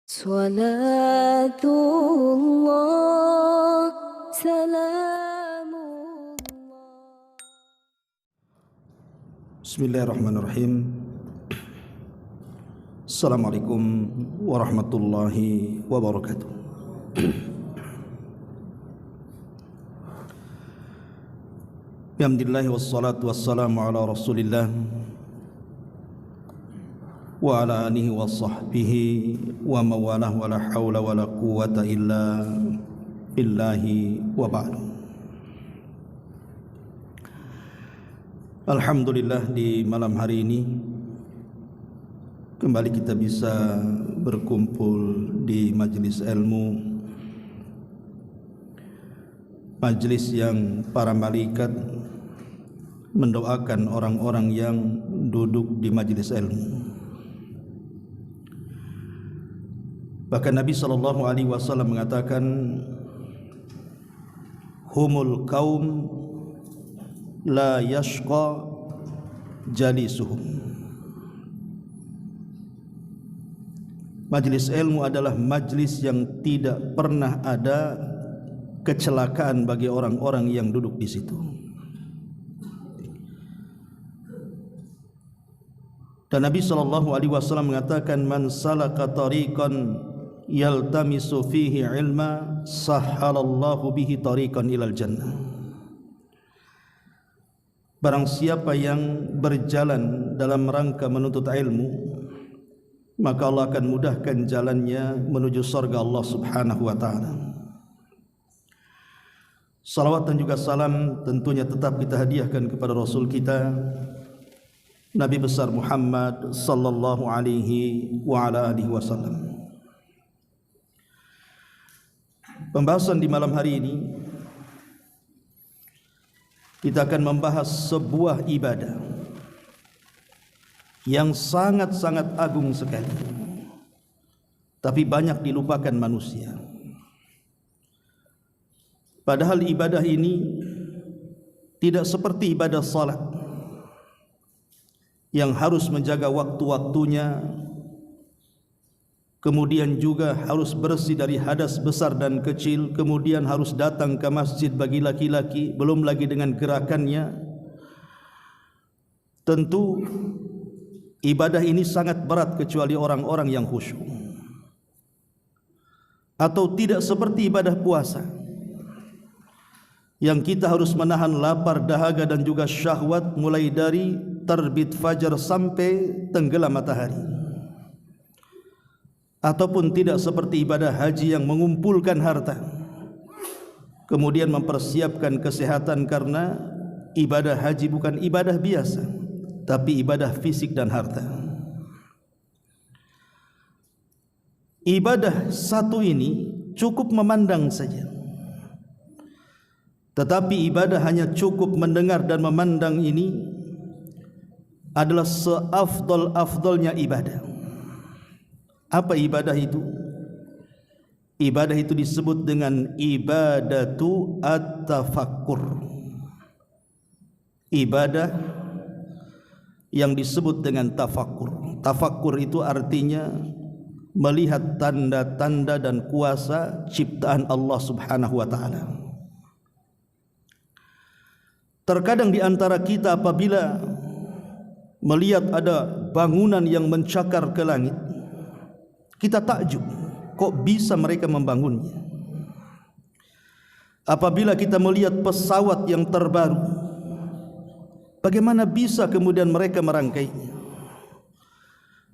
Salatullah, salamullah. Bismillahirrahmanirrahim. Assalamualaikum warahmatullahi wabarakatuh. Alhamdulillah wassalatu wassalamu ala Rasulillah wa ala alihi wa sahbihi wa mawalah wa la hawla wa la quwwata illa billahi wa ba'du. Alhamdulillah, di malam hari ini kembali kita bisa berkumpul di majelis ilmu, majelis yang para malaikat mendoakan orang-orang yang duduk di majelis ilmu. Bahkan Nabi SAW mengatakan, humul kaum la yashqa jalisuhum. Majlis ilmu adalah majlis yang tidak pernah ada kecelakaan bagi orang-orang yang duduk di situ. Dan Nabi SAW mengatakan, man salaka tariqan yaltamisu fihi ilma sahhalallahu bihi tariqan ilal jannah. Barang siapa yang berjalan dalam rangka menuntut ilmu, maka Allah akan mudahkan jalannya menuju surga Allah Subhanahu wa taala. Salawat dan juga salam tentunya tetap kita hadiahkan kepada Rasul kita, Nabi besar Muhammad sallallahu alaihi wa ala alihi wasallam. Pembahasan di malam hari ini kita akan membahas sebuah ibadah yang sangat-sangat agung sekali, tapi banyak dilupakan manusia. Padahal ibadah ini tidak seperti ibadah salat yang harus menjaga waktu-waktunya, kemudian juga harus bersih dari hadas besar dan kecil, kemudian harus datang ke masjid bagi laki-laki, belum lagi dengan gerakannya. Tentu ibadah ini sangat berat kecuali orang-orang yang khusyuk. Atau tidak seperti ibadah puasa yang kita harus menahan lapar, dahaga dan juga syahwat mulai dari terbit fajar sampai tenggelam matahari. Ataupun tidak seperti ibadah haji yang mengumpulkan harta, kemudian mempersiapkan kesehatan, karena ibadah haji bukan ibadah biasa, tapi ibadah fisik dan harta. Ibadah satu ini cukup memandang saja, tetapi ibadah hanya cukup mendengar dan memandang ini adalah seafdol-afdolnya ibadah. Apa ibadah itu? Ibadah itu disebut dengan ibadatu at-tafakkur. Ibadah yang disebut dengan tafakkur. Tafakkur itu artinya melihat tanda-tanda dan kuasa ciptaan Allah Subhanahu wa taala. Terkadang di antara kita apabila melihat ada bangunan yang mencakar ke langit, kita takjub, kok bisa mereka membangunnya. Apabila kita melihat pesawat yang terbaru, bagaimana bisa kemudian mereka merangkainya.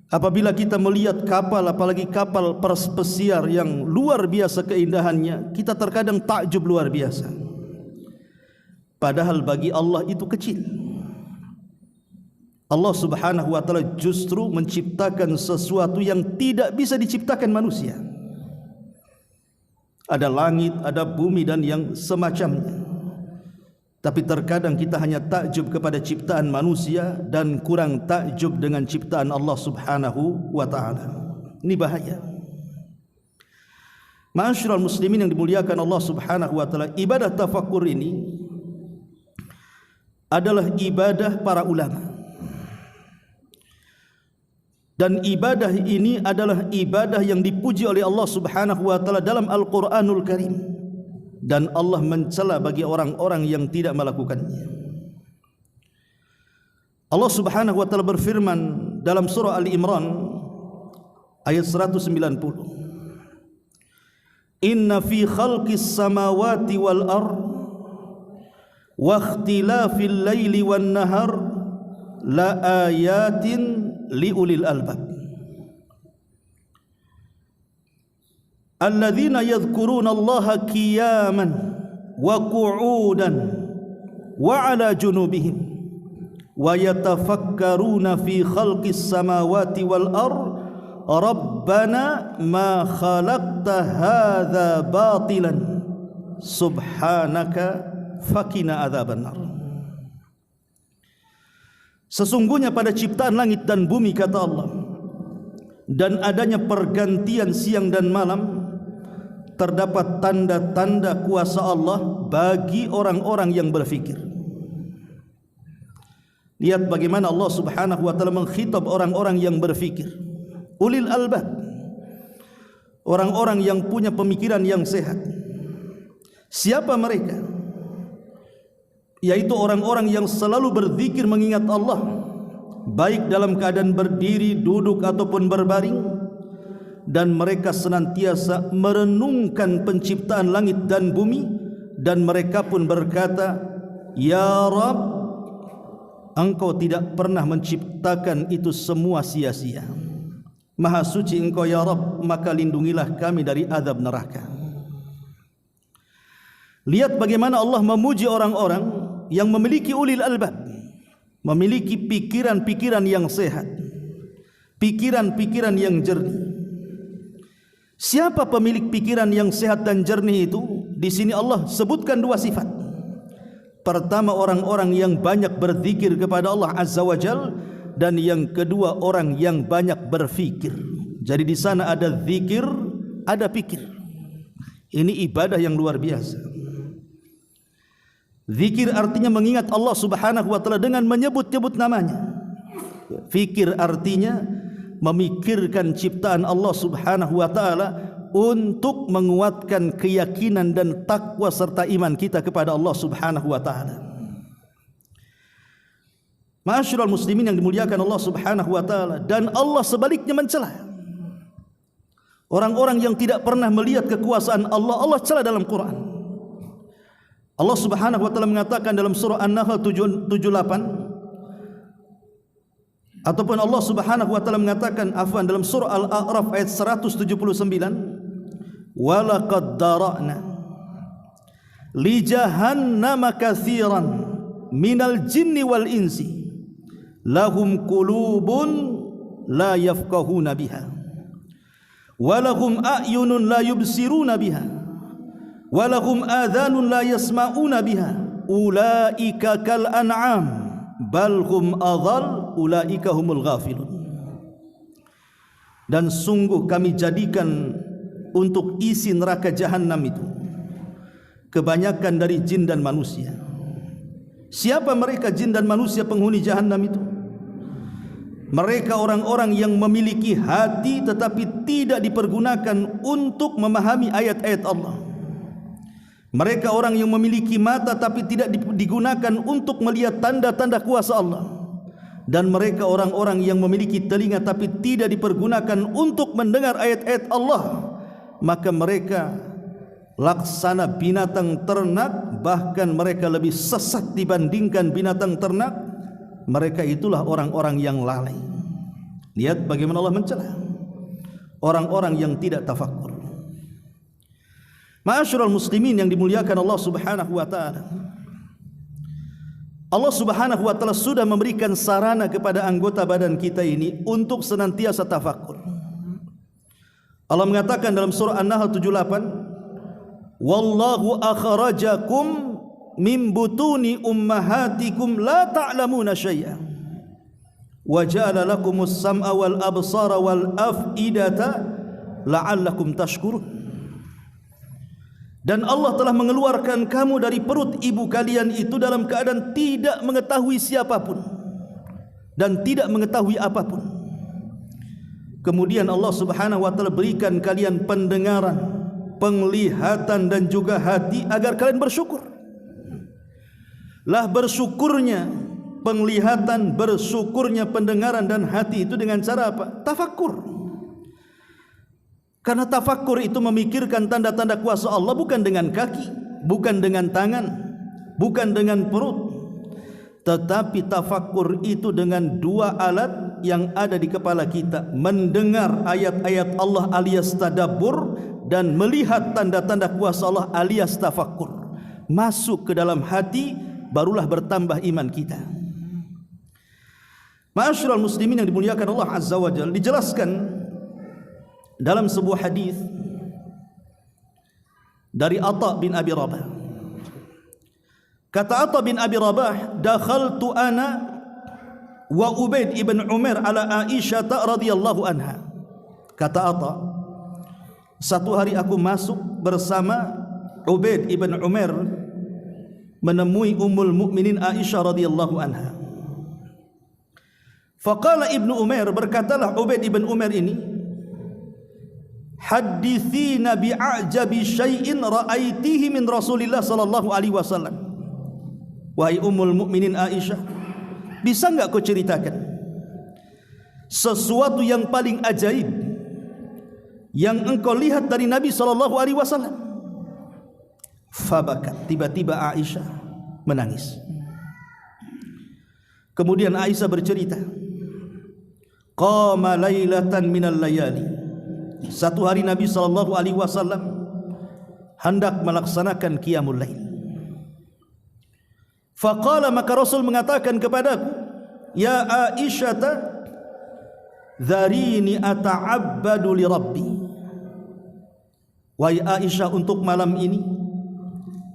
Apabila kita melihat kapal, apalagi kapal pesiar yang luar biasa keindahannya, kita terkadang takjub luar biasa. Padahal bagi Allah itu kecil. Allah Subhanahu wa taala justru menciptakan sesuatu yang tidak bisa diciptakan manusia. Ada langit, ada bumi dan yang semacamnya. Tapi terkadang kita hanya takjub kepada ciptaan manusia dan kurang takjub dengan ciptaan Allah Subhanahu wa taala. Ini bahaya. Ma'asyiral muslimin yang dimuliakan Allah Subhanahu wa taala, ibadah tafakkur ini adalah ibadah para ulama. Dan ibadah ini adalah ibadah yang dipuji oleh Allah Subhanahu wa taala dalam Al-Qur'anul Karim, dan Allah mencela bagi orang-orang yang tidak melakukannya. Allah Subhanahu wa taala berfirman dalam surah Al-Imran ayat 190, Inna fi khalqis samawati wal ard wa ikhtilafil laili wan nahar la ayatin liulil albab alladzina yadhkuruna Allaha qiyaman wa qu'udan wa ala junubihim wa yatafakkaruna fi khalqis samawati wal ard rabbana ma khalaqta hadza batilan subhanaka faqina adzabannar. Sesungguhnya pada ciptaan langit dan bumi, kata Allah, dan adanya pergantian siang dan malam, terdapat tanda-tanda kuasa Allah bagi orang-orang yang berfikir. Lihat bagaimana Allah Subhanahu wa taala mengkhitab orang-orang yang berfikir, ulil albab, orang-orang yang punya pemikiran yang sehat. Siapa mereka? Yaitu orang-orang yang selalu berzikir mengingat Allah, baik dalam keadaan berdiri, duduk ataupun berbaring, dan mereka senantiasa merenungkan penciptaan langit dan bumi, dan mereka pun berkata, Ya Rabb, Engkau tidak pernah menciptakan itu semua sia-sia. Maha suci Engkau ya Rabb, maka lindungilah kami dari azab neraka. Lihat bagaimana Allah memuji orang-orang yang memiliki ulil albab, memiliki pikiran-pikiran yang sehat, pikiran-pikiran yang jernih. Siapa pemilik pikiran yang sehat dan jernih itu? Di sini Allah sebutkan dua sifat. Pertama, orang-orang yang banyak berzikir kepada Allah Azza wa Jal, dan yang kedua, orang yang banyak berfikir. Jadi di sana ada zikir, ada fikir. Ini ibadah yang luar biasa. Zikir artinya mengingat Allah Subhanahu wa taala dengan menyebut-nyebut namanya. Fikir artinya memikirkan ciptaan Allah Subhanahu wa taala untuk menguatkan keyakinan dan takwa serta iman kita kepada Allah Subhanahu wa taala. Ma'asyiral muslimin yang dimuliakan Allah Subhanahu wa taala, dan Allah sebaliknya mencela orang-orang yang tidak pernah melihat kekuasaan Allah. Allah cela dalam Quran. Allah Subhanahu wa taala mengatakan dalam surah An-Nahl 78, ataupun Allah Subhanahu wa taala mengatakan dalam surah Al-A'raf ayat 179, walaqad dara'na li jahannama katsiran minal jinni wal insi lahum qulubun la yafqahuna biha wa lahum a'yunun la yubsiruna biha wa lahum adhanun la yasma'una biha ulaika kal an'am bal hum adhal ulaika humul ghafilun. Dan sungguh kami jadikan untuk isi neraka jahanam itu kebanyakan dari jin dan manusia. Siapa mereka jin dan manusia penghuni jahanam itu? Mereka orang-orang yang memiliki hati tetapi tidak dipergunakan untuk memahami ayat-ayat Allah. Mereka orang yang memiliki mata tapi tidak digunakan untuk melihat tanda-tanda kuasa Allah. Dan mereka orang-orang yang memiliki telinga tapi tidak dipergunakan untuk mendengar ayat-ayat Allah. Maka mereka laksana binatang ternak, bahkan mereka lebih sesat dibandingkan binatang ternak. Mereka itulah orang-orang yang lalai. Lihat bagaimana Allah mencela orang-orang yang tidak tafakkur. Ma'asyiral muslimin yang dimuliakan Allah Subhanahu wa taala, Allah Subhanahu wa taala sudah memberikan sarana kepada anggota badan kita ini untuk senantiasa tafakkur. Allah mengatakan dalam surah An-Nahl 78, wallahu akhrajakum min butuni ummahatikum la ta'lamuna syai'an wa ja'ala lakumus sam'a wal absara wal af'idata la'allakum tashkurun. Dan Allah telah mengeluarkan kamu dari perut ibu kalian itu dalam keadaan tidak mengetahui siapapun dan tidak mengetahui apapun. Kemudian Allah Subhanahu wa taala berikan kalian pendengaran, penglihatan dan juga hati agar kalian bersyukur. Lah bersyukurnya penglihatan, bersyukurnya pendengaran dan hati itu dengan cara apa? Tafakkur. Karena tafakkur itu memikirkan tanda-tanda kuasa Allah bukan dengan kaki, bukan dengan tangan, bukan dengan perut, tetapi tafakkur itu dengan dua alat yang ada di kepala kita, mendengar ayat-ayat Allah alias tadabbur dan melihat tanda-tanda kuasa Allah alias tafakkur. Masuk ke dalam hati, barulah bertambah iman kita. Ma'asyiral muslimin yang dimuliakan Allah Azza wa Jalla, dijelaskan dalam sebuah hadis dari Atha bin Abi Rabah. Kata Atha bin Abi Rabah, dakhaltu ana wa Ubaid ibn Umar ala Aisyah radhiyallahu anha. Kata Atha, satu hari aku masuk bersama Ubaid ibn Umar menemui Ummul Mukminin Aisyah radhiyallahu anha. Faqala Ibnu Umar, berkatalah Ubaid ibn Umar ini, hadithina bi'ajabi syai'in ra'aitihi min Rasulillah sallallahu alaihi wasallam. Wahai Ummul Mukminin Aisyah, bisa enggak kau ceritakan sesuatu yang paling ajaib yang engkau lihat dari Nabi sallallahu alaihi wasallam? Fabakat, tiba-tiba Aisyah menangis. Kemudian Aisyah bercerita, qama lailatan minal layali, satu hari Nabi sallallahu alaihi wasallam hendak melaksanakan qiyamul lail. Faqala, maka Rasul mengatakan kepadaku, ya Aisyah, dharini ata'abbadu li Rabbi. Wahai Aisyah, untuk malam ini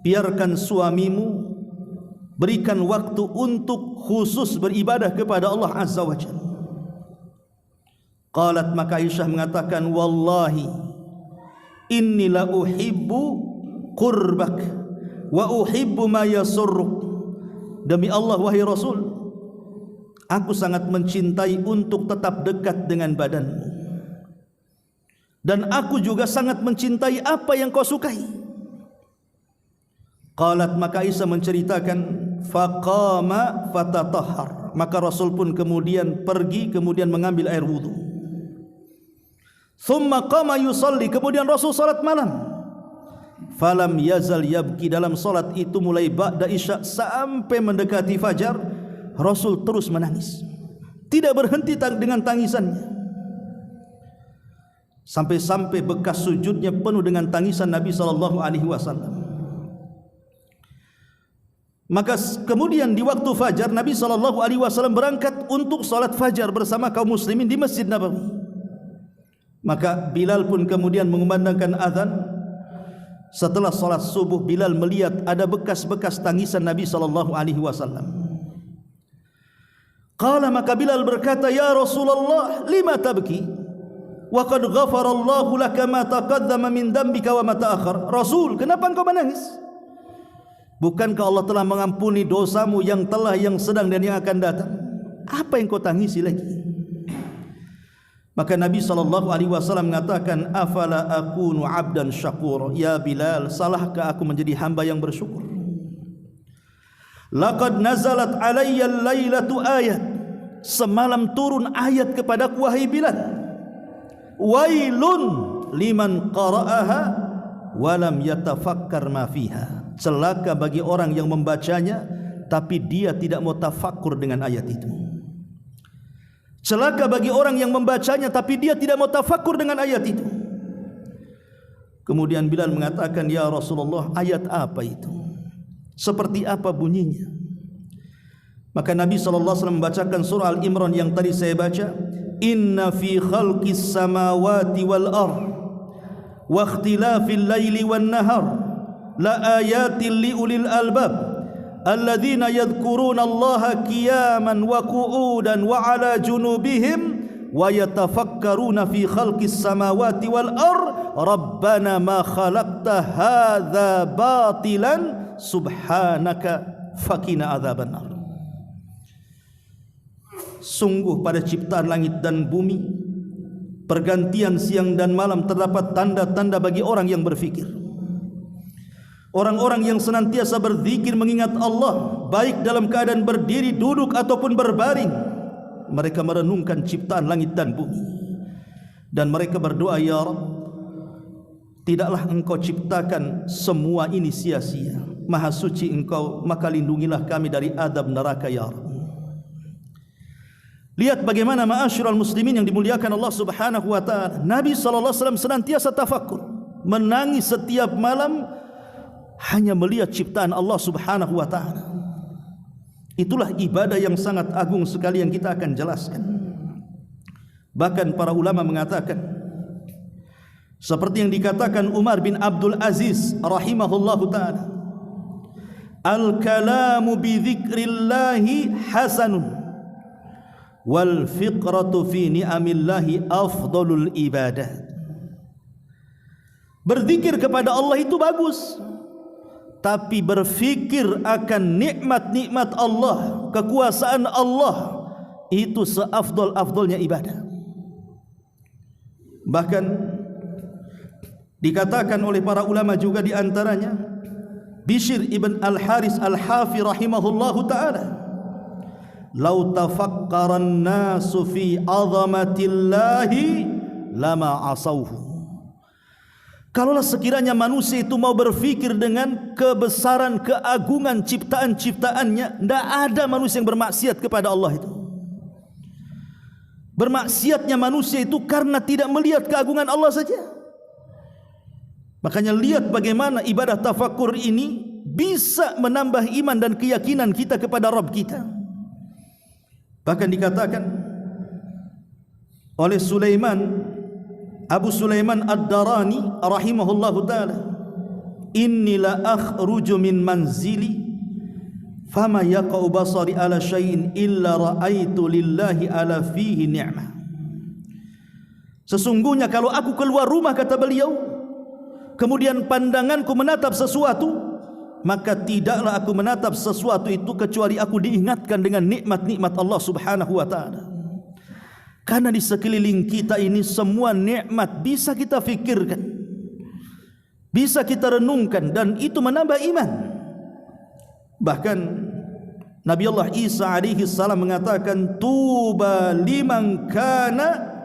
biarkan suamimu berikan waktu untuk khusus beribadah kepada Allah Azza wa Jalla. Qalat, maka Aisyah mengatakan, wallahi inni la uhibbu qurbak wa uhibbu ma yasurruk. Demi Allah wahai Rasul, aku sangat mencintai untuk tetap dekat dengan badanmu, dan aku juga sangat mencintai apa yang kau sukai. Qalat, maka Aisyah menceritakan, faqama fatatahhar, maka Rasul pun kemudian pergi, kemudian mengambil air wudu. Thumma qama yusalli, kemudian Rasul salat malam. Falam yazal yabki, dalam salat itu mulai ba'da isya sampai mendekati fajar, Rasul terus menangis, tidak berhenti dengan tangisannya, sampai-sampai bekas sujudnya penuh dengan tangisan Nabi sallallahu alaihi wasallam. Maka kemudian di waktu fajar Nabi sallallahu alaihi wasallam berangkat untuk salat fajar bersama kaum muslimin di Masjid Nabawi. Maka Bilal pun kemudian mengumandangkan azan. Setelah salat subuh, Bilal melihat ada bekas-bekas tangisan Nabi sallallahu alaihi wasallam. Qala, maka Bilal berkata, ya Rasulullah, lima tabki wa qad ghafara Allahu laka ma taqaddama min dhanbika wa ma ta'akhkhar. Rasul, kenapa engkau menangis? Bukankah Allah telah mengampuni dosamu yang telah, yang sedang dan yang akan datang? Apa yang kau tangisi lagi? Maka Nabi SAW mengatakan, afala akunu abdan syakur. Ya Bilal, salahkah aku menjadi hamba yang bersyukur? Laqad nazalat alayya lailatu ayat, semalam turun ayat kepadaku wahai Bilal. Wailun liman qara'aha walam yatafakkar ma fiha. Celaka bagi orang yang membacanya tapi dia tidak mau tafakkur dengan ayat itu. Celaka bagi orang yang membacanya tapi dia tidak mau tafakkur dengan ayat itu. Kemudian Bilal mengatakan, ya Rasulullah, ayat apa itu? Seperti apa bunyinya? Maka Nabi SAW membacakan surah Al-Imran yang tadi saya baca, inna fi khalqis samawati wal ardh wa ikhtilafil laili wan nahar la ayatin li ulil albab alladzina yadhkuruna Allaha qiyaman wa qu'udan wa ala junubihim wa yatafakkaruna fi khalqis samawati wal ardh rabbana ma khalaqta hadza batilan subhanaka faqina adzabannar. Sungguh pada ciptaan langit dan bumi pergantian siang dan malam terdapat tanda-tanda bagi orang yang berfikir. Orang-orang yang senantiasa berzikir mengingat Allah, baik dalam keadaan berdiri, duduk ataupun berbaring, mereka merenungkan ciptaan langit dan bumi, dan mereka berdoa, ya Rabb, tidaklah Engkau ciptakan semua ini sia-sia. Maha suci Engkau, maka lindungilah kami dari azab neraka, ya Rabb. Lihat bagaimana ma'asyiral muslimin yang dimuliakan Allah Subhanahu wa taala. Nabi sallallahu alaihi wasallam senantiasa tafakkur, menangis setiap malam hanya melihat ciptaan Allah Subhanahu wa taala. Itulah ibadah yang sangat agung sekali yang kita akan jelaskan. Bahkan para ulama mengatakan, seperti yang dikatakan Umar bin Abdul Aziz rahimahullahu taala, al-kalamu bi dzikrillahi hasanun wal fiqratu fi ni'amillahi afdalul ibadat. Berzikir kepada Allah itu bagus, tapi berfikir akan nikmat-nikmat Allah, kekuasaan Allah, itu seafdal-afdalnya ibadah. Bahkan dikatakan oleh para ulama juga, di antaranya Bishr ibn al-Haris al-Hafi rahimahullahu ta'ala, "Lau tafakkaran nasu fi azamatillahi lama asauhu." Kalaulah sekiranya manusia itu mau berfikir dengan kebesaran, keagungan ciptaan-ciptaannya, tidak ada manusia yang bermaksiat kepada Allah itu. Bermaksiatnya manusia itu karena tidak melihat keagungan Allah saja. Makanya lihat bagaimana ibadah tafakur ini bisa menambah iman dan keyakinan kita kepada Rabb kita. Bahkan dikatakan oleh Abu Sulaiman Ad-Darani rahimahullahu ta'ala, "Inni la akhruju min manzili fama yaqa'u basari ala syai'in illa ra'aitu lillahi ala fihi ni'mah." Sesungguhnya kalau aku keluar rumah, kata beliau, kemudian pandanganku menatap sesuatu, maka tidaklah aku menatap sesuatu itu kecuali aku diingatkan dengan nikmat-nikmat Allah Subhanahu wa ta'ala. Karena di sekeliling kita ini semua nikmat bisa kita fikirkan, bisa kita renungkan, dan itu menambah iman. Bahkan Nabi Allah Isa alaihi salam mengatakan, "Tuba liman kana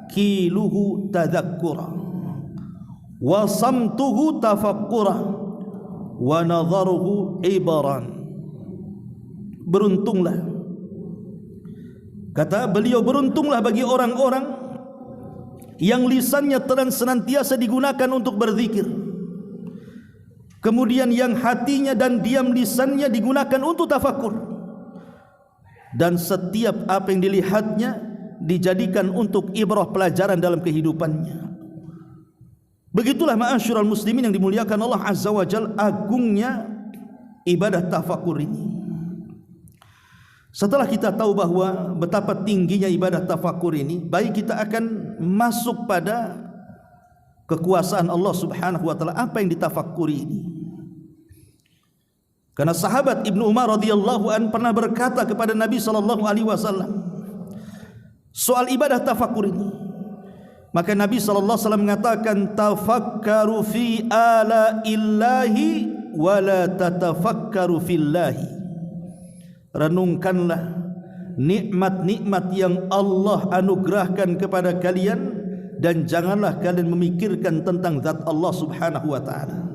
kiluhu tadzakkura wa samtuhu tafakkura wa nadharuhu ibaran." Beruntunglah, kata beliau, beruntunglah bagi orang-orang yang lisannya senantiasa digunakan untuk berzikir, kemudian yang hatinya dan diam lisannya digunakan untuk tafakur, dan setiap apa yang dilihatnya dijadikan untuk ibrah, pelajaran dalam kehidupannya. Begitulah ma'asyiral muslimin yang dimuliakan Allah Azza wa Jalla, agungnya ibadah tafakur ini. Setelah kita tahu bahwa betapa tingginya ibadah tafakur ini, baik kita akan masuk pada kekuasaan Allah Subhanahu wa taala. Apa yang ditafakuri ini? Karena sahabat Ibnu Umar radhiyallahu an pernah berkata kepada Nabi sallallahu alaihi wasallam soal ibadah tafakur ini. Maka Nabi sallallahu alaihi wasallam mengatakan, "Tafakkaru fi ala illahi wa la tatafakkaru fillahi." Renungkanlah nikmat-nikmat yang Allah anugerahkan kepada kalian, dan janganlah kalian memikirkan tentang zat Allah Subhanahu wa taala.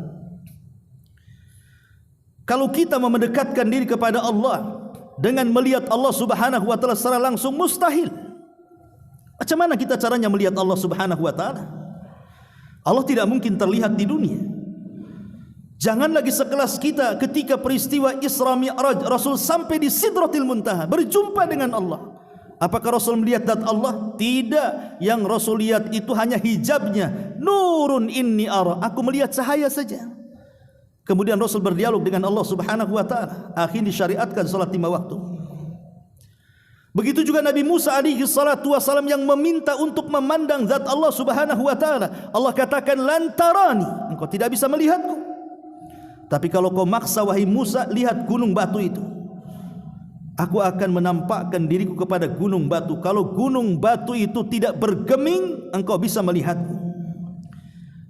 Kalau kita mau mendekatkan diri kepada Allah dengan melihat Allah Subhanahu wa taala secara langsung, mustahil. Macam mana kita caranya melihat Allah Subhanahu wa taala? Allah tidak mungkin terlihat di dunia. Jangan lagi sekelas kita ketika peristiwa Isra Mi'raj, Rasul sampai di Sidratil Muntaha, berjumpa dengan Allah. Apakah Rasul melihat zat Allah? Tidak. Yang Rasul lihat itu hanya hijabnya. Nurun inni ara, aku melihat cahaya saja. Kemudian Rasul berdialog dengan Allah Subhanahu wa taala. Akhirnya disyariatkan salat 5 waktu. Begitu juga Nabi Musa alaihi salatu wasalam yang meminta untuk memandang zat Allah Subhanahu wa taala. Allah katakan, "Lantarani, engkau tidak bisa melihatku. Tapi kalau kau maksa wahai Musa, lihat gunung batu itu." Aku akan menampakkan diriku kepada gunung batu. Kalau gunung batu itu tidak bergeming, engkau bisa melihatku.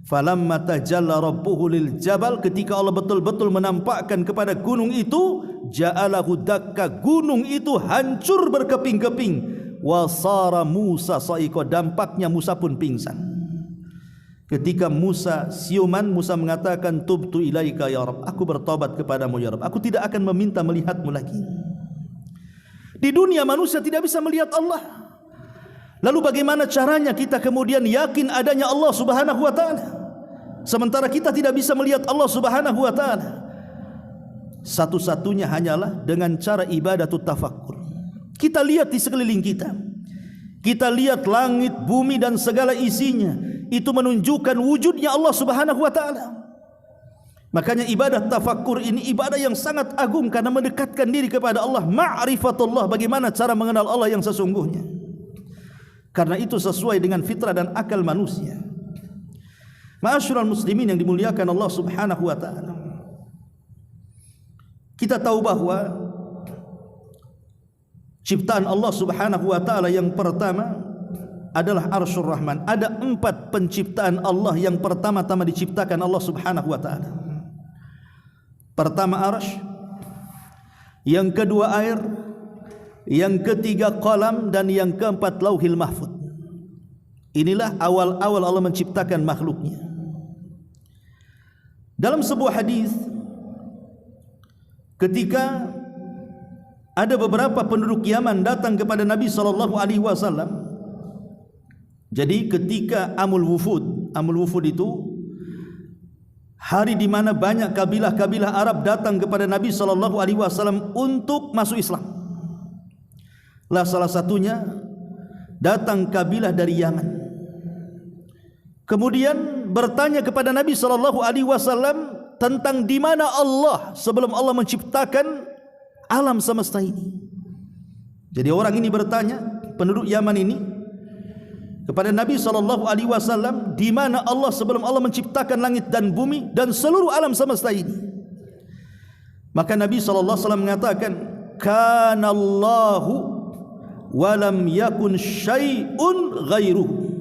Falamma tajalla rabbuhu lil jabal, ketika Allah betul-betul menampakkan kepada gunung itu, ja'alahu dakka, gunung itu hancur berkeping-keping. Wasara Musa sa'iqa, dampaknya Musa pun pingsan. Ketika Musa siuman, Musa mengatakan, tubtu ilaika ya Rabb, aku bertobat kepadamu ya Rabb, aku tidak akan meminta melihatmu lagi. Di dunia manusia tidak bisa melihat Allah. Lalu bagaimana caranya kita kemudian yakin adanya Allah Subhanahu wa taala sementara kita tidak bisa melihat Allah Subhanahu wa taala? Satu-satunya hanyalah dengan cara ibadatut tafakkur. Kita lihat di sekeliling kita. Kita lihat langit, bumi dan segala isinya. Itu menunjukkan wujudnya Allah Subhanahu wa taala. Makanya ibadah tafakkur ini ibadah yang sangat agung karena mendekatkan diri kepada Allah, ma'rifatullah, bagaimana cara mengenal Allah yang sesungguhnya. Karena itu sesuai dengan fitrah dan akal manusia. Ma'asyiral muslimin yang dimuliakan Allah Subhanahu wa taala. Kita tahu bahwa ciptaan Allah Subhanahu wa taala yang pertama adalah Arsyur Rahman. Ada 4 penciptaan Allah yang pertama-tama diciptakan Allah Subhanahu wa taala. Pertama arsy, yang kedua air, yang ketiga qalam, dan yang keempat lauhil mahfud. Inilah awal-awal Allah menciptakan makhluknya. Dalam sebuah hadis, ketika ada beberapa penduduk Yaman datang kepada Nabi SAW. Jadi ketika Amul Wufud itu hari di mana banyak kabilah-kabilah Arab datang kepada Nabi SAW untuk masuk Islam. Lah salah satunya datang kabilah dari Yaman. Kemudian bertanya kepada Nabi SAW tentang di mana Allah sebelum Allah menciptakan alam semesta ini. Jadi orang ini bertanya, penduduk Yaman ini, kepada Nabi SAW, di mana Allah sebelum Allah menciptakan langit dan bumi dan seluruh alam semesta ini. Maka Nabi SAW mengatakan, kanallahu walam yakun syai'un ghairuhu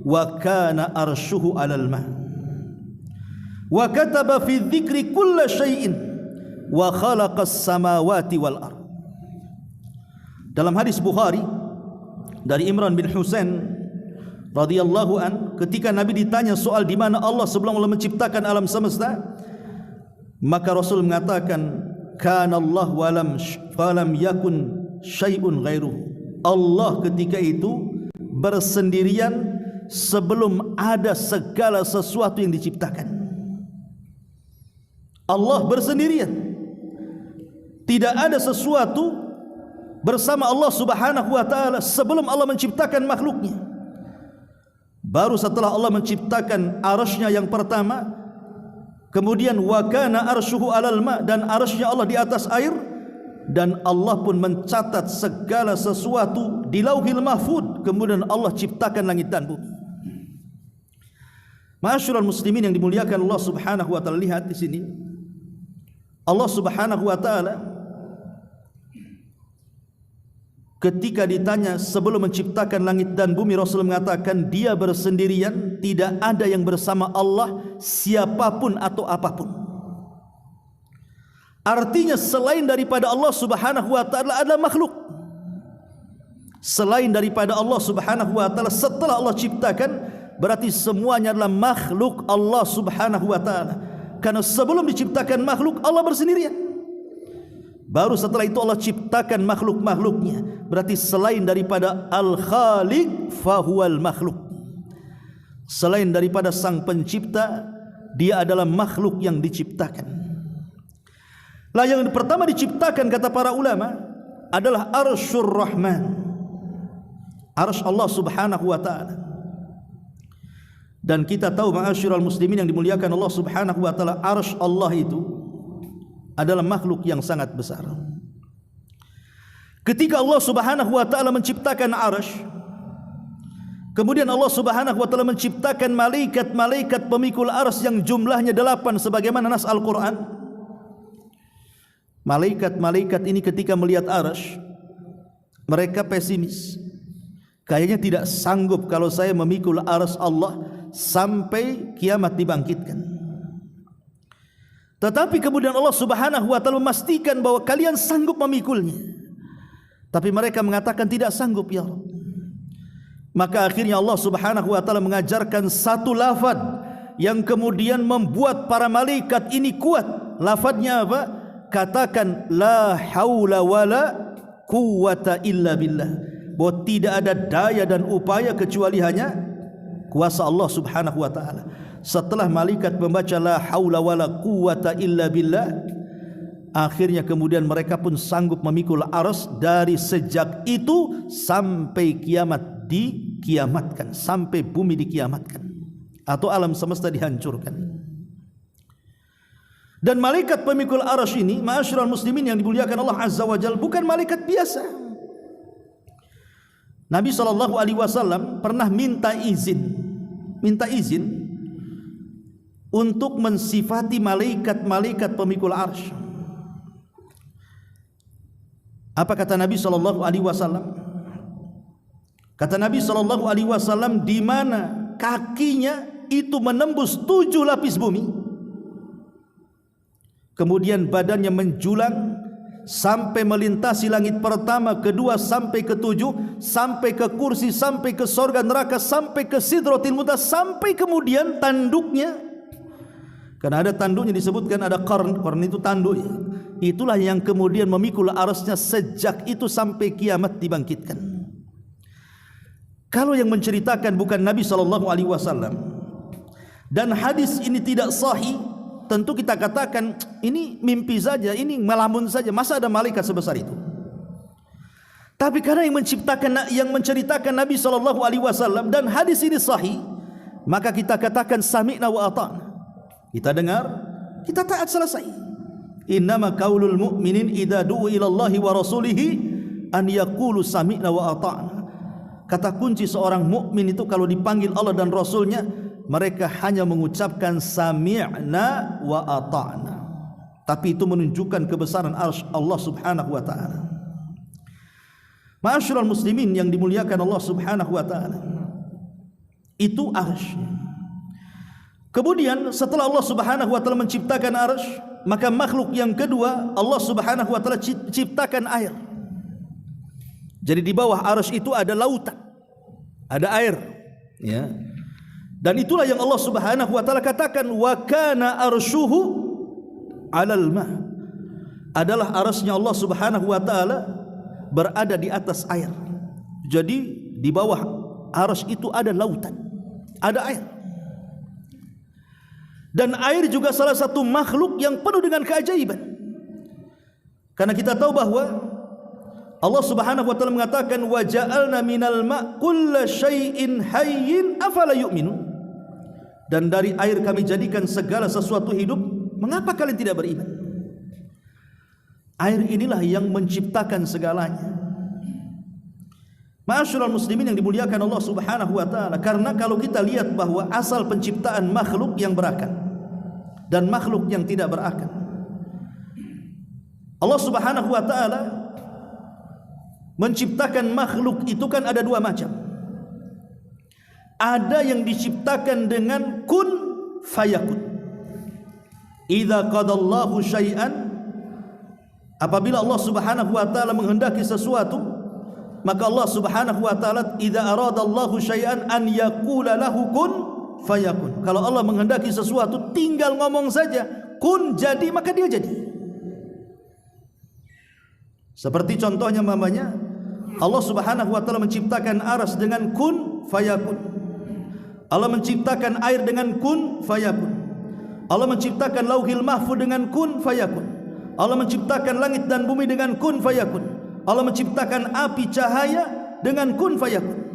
wa kana arshuhu alal ma wa kataba fi dzikri kulla syai'in wa khalaqas samawati wal ard. Dalam hadis Bukhari dari Imran bin Husain radhiyallahu an, ketika Nabi ditanya soal di mana Allah sebelum Allah menciptakan alam semesta, maka Rasul mengatakan, kana Allah walam yakun syai'un ghairuhu. Allah ketika itu bersendirian sebelum ada segala sesuatu yang diciptakan. Allah bersendirian, tidak ada sesuatu bersama Allah Subhanahu wa taala sebelum Allah menciptakan makhluknya. Baru setelah Allah menciptakan arasy-Nya yang pertama, kemudian wa kana arshuhu alal ma, dan arasy-Nya Allah di atas air, dan Allah pun mencatat segala sesuatu di Lauhil Mahfud. Kemudian Allah ciptakan langit dan bumi. Ma'asyiral muslimin yang dimuliakan Allah Subhanahu wa taala, lihat di sini Allah Subhanahu wa taala ketika ditanya sebelum menciptakan langit dan bumi, Rasul mengatakan dia bersendirian, tidak ada yang bersama Allah, siapapun atau apapun. Artinya selain daripada Allah Subhanahu wa taala adalah makhluk. Selain daripada Allah Subhanahu wa taala, setelah Allah ciptakan, berarti semuanya adalah makhluk Allah Subhanahu wa taala. Karena sebelum diciptakan makhluk, Allah bersendirian. Baru setelah itu Allah ciptakan makhluk-makhluknya. Berarti selain daripada Al-Khaliq fahuwal makhluk. Selain daripada sang pencipta, dia adalah makhluk yang diciptakan. Lah yang pertama diciptakan kata para ulama adalah Arsyur Rahman, arsy Allah Subhanahu wa taala. Dan kita tahu ma'asyiral muslimin yang dimuliakan Allah Subhanahu wa taala, arsy Allah itu adalah makhluk yang sangat besar. Ketika Allah Subhanahu wa taala menciptakan arsy, kemudian Allah Subhanahu wa taala menciptakan malaikat-malaikat pemikul arsy yang jumlahnya 8 sebagaimana nas Al-Qur'an. Malaikat-malaikat ini ketika melihat arsy, mereka pesimis. Kayaknya tidak sanggup kalau saya memikul arsy Allah sampai kiamat dibangkitkan. Tetapi kemudian Allah Subhanahu wa taala memastikan bahwa kalian sanggup memikulnya. Tapi mereka mengatakan tidak sanggup ya Allah. Maka akhirnya Allah Subhanahu wa taala mengajarkan satu lafaz yang kemudian membuat para malaikat ini kuat. Lafaznya apa? Katakan la haula wala quwwata illa billah. Bahwa tidak ada daya dan upaya kecuali hanya kuasa Allah Subhanahu wa taala. Setelah malaikat membaca la haula wala quwwata illa billah, akhirnya kemudian mereka pun sanggup memikul arsy. Dari sejak itu sampai kiamat dikiamatkan, sampai bumi dikiamatkan atau alam semesta dihancurkan. Dan malaikat pemikul arsy ini, ma'asyiral muslimin yang dimuliakan Allah Azza wa Jalla, bukan malaikat biasa. Nabi SAW pernah minta izin untuk mensifati malaikat-malaikat pemikul arsy. Apa kata Nabi SAW? Kata Nabi SAW, di mana kakinya itu menembus 7 lapis bumi, kemudian badannya menjulang sampai melintasi langit pertama, kedua, sampai ke 7, sampai ke kursi, sampai ke sorga neraka, sampai ke sidratil muntaha, sampai kemudian tanduknya, karena ada tanduknya disebutkan ada qarn itu tanduk, itulah yang kemudian memikul arsy-nya sejak itu sampai kiamat dibangkitkan. Kalau yang menceritakan bukan Nabi SAW dan hadis ini tidak sahih, tentu kita katakan ini mimpi saja, ini melamun saja. Masa ada malaikat sebesar itu? Tapi karena yang menceritakan Nabi SAW dan hadis ini sahih, maka kita katakan sami'na wa ata'na. Kita dengar, kita taat, selesai. Innama qaulul mu'minin idza du'u ila Allahi wa rasulihi an yaqulu sami'na wa ata'na. Kata kunci seorang mukmin itu kalau dipanggil Allah dan Rasulnya, mereka hanya mengucapkan sami'na wa ata'na. Tapi itu menunjukkan kebesaran arsy Allah Subhanahu wa taala. Ma'asyiral muslimin yang dimuliakan Allah Subhanahu wa taala, itu arsy. Kemudian setelah Allah Subhanahu wa taala menciptakan arsy, maka makhluk yang kedua Allah Subhanahu wa taala ciptakan air. Jadi di bawah arsy itu ada lautan, ada air, ya. Dan itulah yang Allah Subhanahu wa taala katakan wa kana arsyuhu 'alal ma'. Adalah arsy-nya Allah Subhanahu wa taala berada di atas air. Jadi di bawah arsy itu ada lautan, ada air. Dan air juga salah satu makhluk yang penuh dengan keajaiban. Karena kita tahu bahwa Allah Subhanahu wa taala mengatakan wa ja'alna minal ma' kulla syai'in hayyin afala yu'minun. Dan dari air kami jadikan segala sesuatu hidup, mengapa kalian tidak beriman? Air inilah yang menciptakan segalanya. Ma'asyiral muslimin yang dimuliakan Allah Subhanahu wa taala, karena kalau kita lihat bahwa asal penciptaan makhluk yang berakal dan makhluk yang tidak berakal, Allah Subhanahu wa taala menciptakan makhluk itu kan ada 2 macam. Ada yang diciptakan dengan kun fayakun. Idza qadallahu syai'an, apabila Allah Subhanahu wa taala menghendaki sesuatu, maka Allah Subhanahu wa taala idza aradallahu syai'an an yaqula lahu kun fayakun. Kalau Allah menghendaki sesuatu tinggal ngomong saja, kun, jadi, maka dia jadi. Seperti contohnya mamanya Allah Subhanahu wa taala menciptakan arsy dengan kun fayakun. Allah menciptakan air dengan kun fayakun. Allah menciptakan lauhil mahfuz dengan kun fayakun. Allah menciptakan langit dan bumi dengan kun fayakun. Allah menciptakan api cahaya dengan kun fayakun.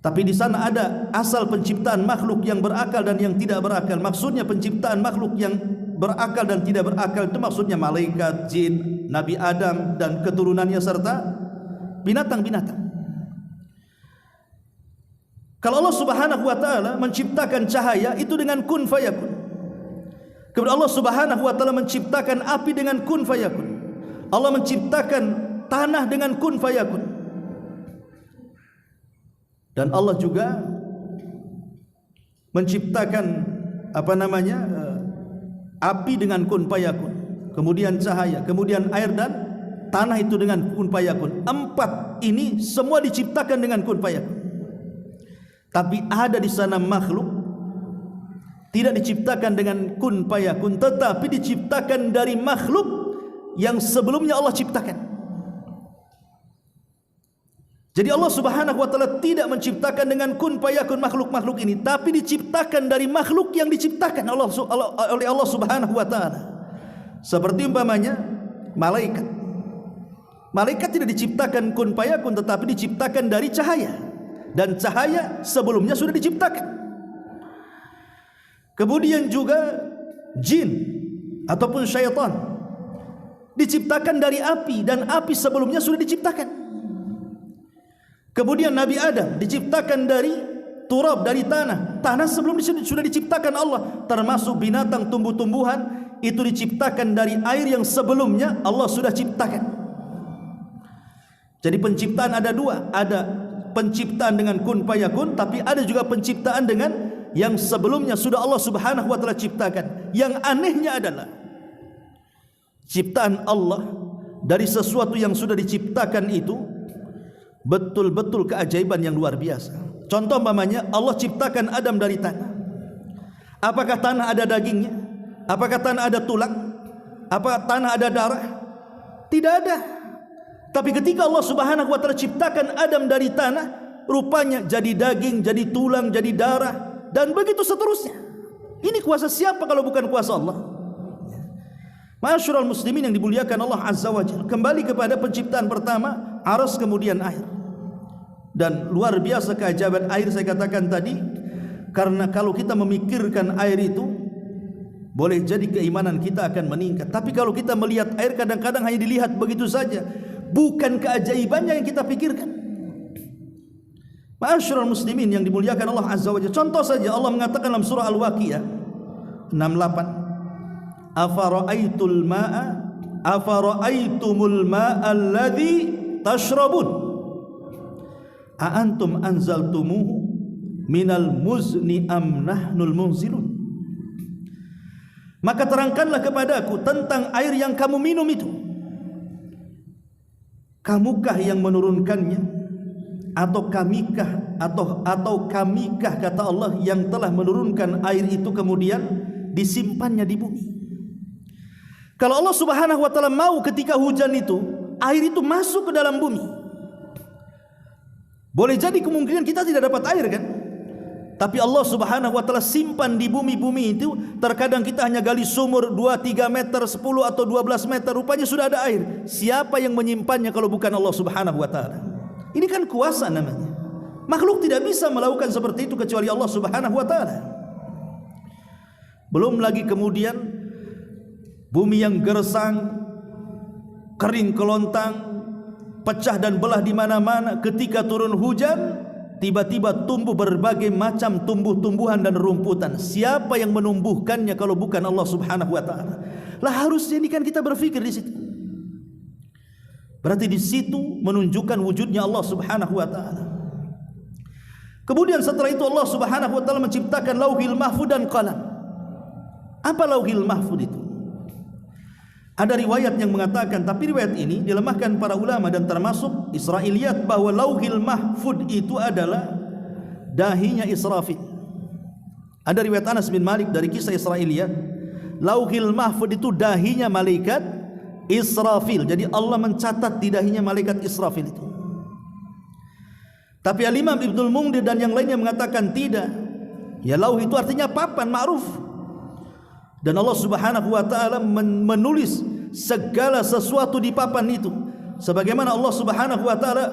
Tapi di sana ada asal penciptaan makhluk yang berakal dan yang tidak berakal. Maksudnya penciptaan makhluk yang berakal dan tidak berakal itu maksudnya malaikat, jin, Nabi Adam dan keturunannya serta binatang-binatang. Kalau Allah Subhanahu wa taala menciptakan cahaya itu dengan kun fayakun. Kemudian Allah Subhanahu wa taala menciptakan api dengan kun fayakun. Allah menciptakan tanah dengan kun fayakun. Dan Allah juga menciptakan api dengan kun fayakun, kemudian cahaya, kemudian air dan tanah itu dengan kun fayakun. 4 ini semua diciptakan dengan kun fayakun. Tapi ada di sana makhluk tidak diciptakan dengan kun fayakun, tetapi diciptakan dari makhluk yang sebelumnya Allah ciptakan. Jadi Allah Subhanahu wa taala tidak menciptakan dengan kun fayakun makhluk-makhluk ini, tapi diciptakan dari makhluk yang diciptakan oleh Allah Subhanahu wa taala. Seperti umpamanya malaikat. Malaikat tidak diciptakan kun fayakun, tetapi diciptakan dari cahaya, dan cahaya sebelumnya sudah diciptakan. Kemudian juga jin ataupun syaitan diciptakan dari api, dan api sebelumnya sudah diciptakan. Kemudian Nabi Adam diciptakan dari turab, dari tanah. Tanah sebelum sudah diciptakan Allah. Termasuk binatang, tumbuh-tumbuhan itu diciptakan dari air yang sebelumnya Allah sudah ciptakan. Jadi penciptaan ada 2. Ada penciptaan dengan kun fayakun, tapi ada juga penciptaan dengan yang sebelumnya sudah Allah Subhanahu wa taala ciptakan. Yang anehnya adalah ciptaan Allah dari sesuatu yang sudah diciptakan itu betul-betul keajaiban yang luar biasa. Contoh umpamanya Allah ciptakan Adam dari tanah. Apakah tanah ada dagingnya? Apakah tanah ada tulang? Apakah tanah ada darah? Tidak ada. Tapi ketika Allah Subhanahu wa taala ciptakan Adam dari tanah, rupanya jadi daging, jadi tulang, jadi darah, dan begitu seterusnya. Ini kuasa siapa kalau bukan kuasa Allah? Ma'asyiral muslimin yang dimuliakan Allah Azza wa Jalla, kembali kepada penciptaan pertama, aras kemudian air. Dan luar biasa keajaiban air saya katakan tadi, karena kalau kita memikirkan air itu, boleh jadi keimanan kita akan meningkat. Tapi kalau kita melihat air kadang-kadang hanya dilihat begitu saja, bukan keajaibannya yang kita pikirkan. Ma'asyiral muslimin yang dimuliakan Allah Azza wa Jalla, contoh saja Allah mengatakan dalam surah Al-Waqiah 68, afara'aitumul ma'a alladhi tashrabun a antum anzaltumuhu minal muzni am nahnul munzilun. Maka terangkanlah kepadaku tentang air yang kamu minum itu. Kamukah yang menurunkannya, atau kamikah atau kamikah kata Allah yang telah menurunkan air itu kemudian disimpannya di bumi? Kalau Allah Subhanahu wa taala mau ketika hujan itu air itu masuk ke dalam bumi, boleh jadi kemungkinan kita tidak dapat air kan? Tapi Allah Subhanahu wa taala simpan di bumi-bumi itu. Terkadang kita hanya gali sumur 2-3 meter, 10 atau 12 meter, rupanya sudah ada air. Siapa yang menyimpannya kalau bukan Allah Subhanahu wa taala? Ini kan kuasa namanya. Makhluk tidak bisa melakukan seperti itu kecuali Allah Subhanahu wa taala. Belum lagi kemudian bumi yang gersang, kering kelontang, pecah dan belah di mana-mana. Ketika turun hujan, tiba-tiba tumbuh berbagai macam tumbuh-tumbuhan dan rumputan. Siapa yang menumbuhkannya kalau bukan Allah Subhanahu wa taala? Lah harusnya ini kan kita berpikir di situ. Berarti di situ menunjukkan wujudnya Allah Subhanahu wa taala. Kemudian setelah itu Allah Subhanahu wa taala menciptakan Lauhil Mahfuz dan Qalam. Apa Lauhil Mahfuz itu? Ada riwayat yang mengatakan, tapi riwayat ini dilemahkan para ulama dan termasuk Israiliyat, bahwa Lauhil Mahfuz itu adalah dahinya Israfil. Ada riwayat Anas bin Malik dari kisah Israiliyat, Lauhil Mahfuz itu dahinya malaikat Israfil. Jadi Allah mencatat di dahinya malaikat Israfil itu. Tapi Al-Imam Ibnul Mundir dan yang lainnya mengatakan tidak. Ya, lauh itu artinya papan, ma'ruf. Dan Allah Subhanahu wa taala menulis segala sesuatu di papan itu, sebagaimana Allah Subhanahu wa taala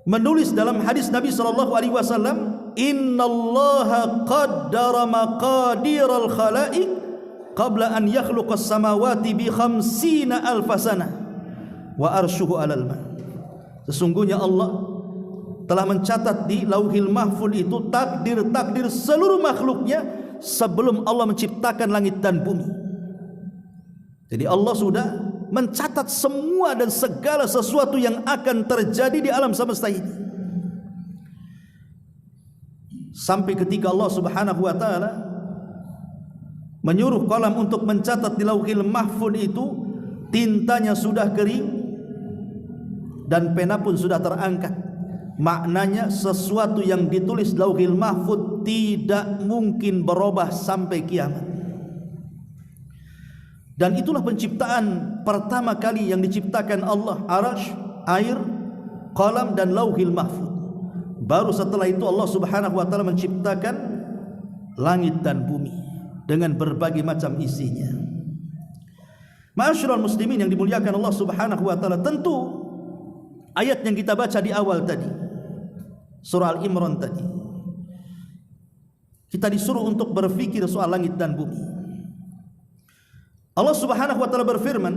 menulis dalam hadis Nabi sallallahu alaihi wasallam, innallaha qaddara maqadiral khalaiq qabla an yakhluqas samawati bi 50,000 sanah wa arshuhu 'alal ma. Sesungguhnya Allah telah mencatat di Lauhil Mahfuz itu takdir-takdir seluruh makhluknya sebelum Allah menciptakan langit dan bumi. Jadi Allah sudah mencatat semua dan segala sesuatu yang akan terjadi di alam semesta ini. Sampai ketika Allah Subhanahu wa taala menyuruh qalam untuk mencatat di Lauhil Mahfuz itu, tintanya sudah kering dan pena pun sudah terangkat. Maknanya sesuatu yang ditulis Lauhil Mahfuz tidak mungkin berubah sampai kiamat. Dan itulah penciptaan pertama kali yang diciptakan Allah, Arasy, air, qalam dan Lauhil Mahfuz. Baru setelah itu Allah Subhanahu wa taala menciptakan langit dan bumi dengan berbagai macam isinya. Ma'asyiral muslimin yang dimuliakan Allah Subhanahu wa taala, tentu ayat yang kita baca di awal tadi, surah Al-Imran tadi, kita disuruh untuk berfikir soal langit dan bumi. Allah Subhanahu wa taala berfirman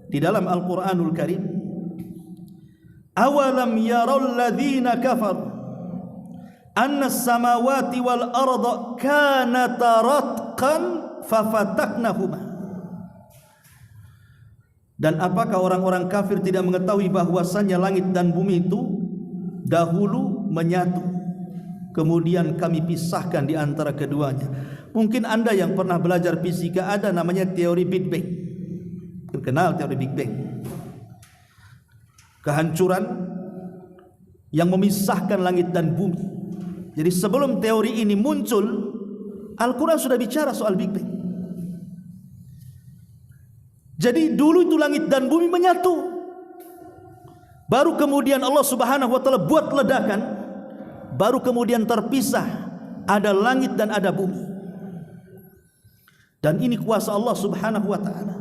di dalam Al-Qur'anul Karim, awalam yaral ladzina kafaru anna as-samawati wal arda kanata ratqan fafataknahuma. Dan apakah orang-orang kafir tidak mengetahui bahwasannya langit dan bumi itu dahulu menyatu, kemudian kami pisahkan di antara keduanya. Mungkin Anda yang pernah belajar fisika, ada namanya teori Big Bang. Terkenal teori Big Bang. Kehancuran yang memisahkan langit dan bumi. Jadi sebelum teori ini muncul, Al-Quran sudah bicara soal Big Bang. Jadi dulu itu langit dan bumi menyatu. Baru kemudian Allah Subhanahu wa taala buat ledakan, baru kemudian terpisah, ada langit dan ada bumi. Dan ini kuasa Allah Subhanahu wa taala.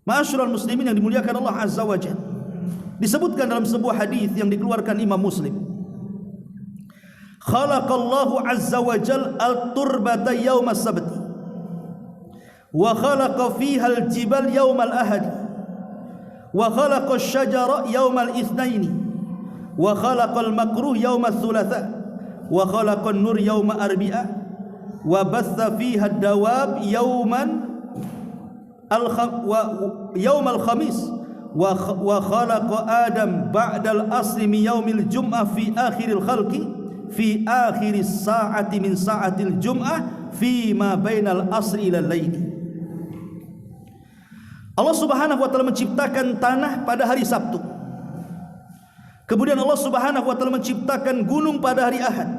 Ma'asyiral muslimin yang dimuliakan Allah Azza wa Jalla, disebutkan dalam sebuah hadis yang dikeluarkan Imam Muslim, khalaqallahu azza wa jalla al-turbata yawma sabti wa khalaqa fiha al-jibal yawma al-ahadi wa khalaqa asy-syajara yawma al-itsnaini wa khalaqa al-makruh yawma ats-tsulatsa wa khalaqa an-nur yawma arbi'a wa batha fiha ad-dawab yawman yawmal khamis wa khalaqa adam ba'dal asri min yaumil jum'ah fi akhiril khalqi fi akhiris sa'ati min sa'atil jum'ah fi ma bainal asri ila laili. Allah Subhanahu wa taala menciptakan tanah pada hari Sabtu. Kemudian Allah Subhanahu wa taala menciptakan gunung pada hari Ahad.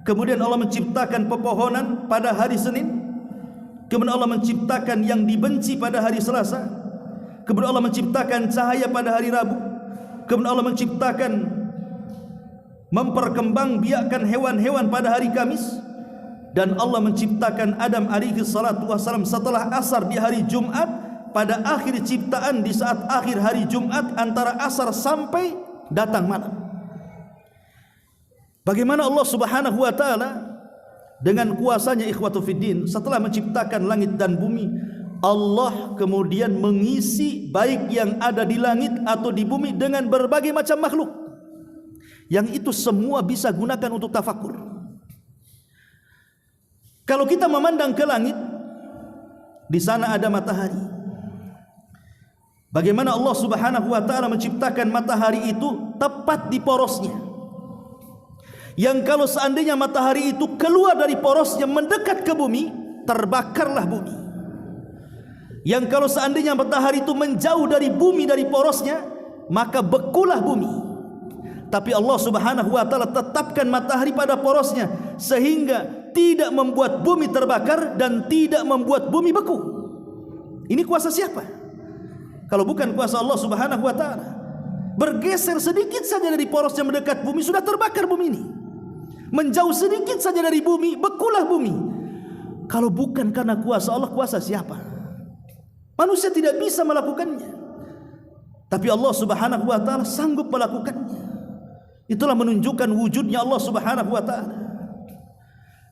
Kemudian Allah menciptakan pepohonan pada hari Senin. Kemudian Allah menciptakan yang dibenci pada hari Selasa. Kemudian Allah menciptakan cahaya pada hari Rabu. Kemudian Allah menciptakan, memperkembangbiakkan hewan-hewan pada hari Kamis. Dan Allah menciptakan Adam alaihi salatu wassalam setelah asar di hari Jumat, pada akhir ciptaan di saat akhir hari Jumat antara asar sampai datang malam. Bagaimana Allah Subhanahu wa taala dengan kuasanya, ikhwatu fiddin, setelah menciptakan langit dan bumi, Allah kemudian mengisi baik yang ada di langit atau di bumi dengan berbagai macam makhluk, yang itu semua bisa gunakan untuk tafakur. Kalau kita memandang ke langit, di sana ada matahari. Bagaimana Allah Subhanahu wa taala menciptakan matahari itu tepat di porosnya, yang kalau seandainya matahari itu keluar dari porosnya mendekat ke bumi, terbakarlah bumi. Yang kalau seandainya matahari itu menjauh dari bumi, dari porosnya, maka bekulah bumi. Tapi Allah Subhanahu wa taala tetapkan matahari pada porosnya sehingga tidak membuat bumi terbakar dan tidak membuat bumi beku. Ini kuasa siapa? Kalau bukan kuasa Allah Subhanahu wa taala. Bergeser sedikit saja dari porosnya mendekat bumi, sudah terbakar bumi ini. Menjauh sedikit saja dari bumi, bekulah bumi. Kalau bukan karena kuasa Allah, kuasa siapa? Manusia tidak bisa melakukannya, tapi Allah Subhanahu wa taala sanggup melakukannya. Itulah menunjukkan wujudnya Allah Subhanahu wa taala.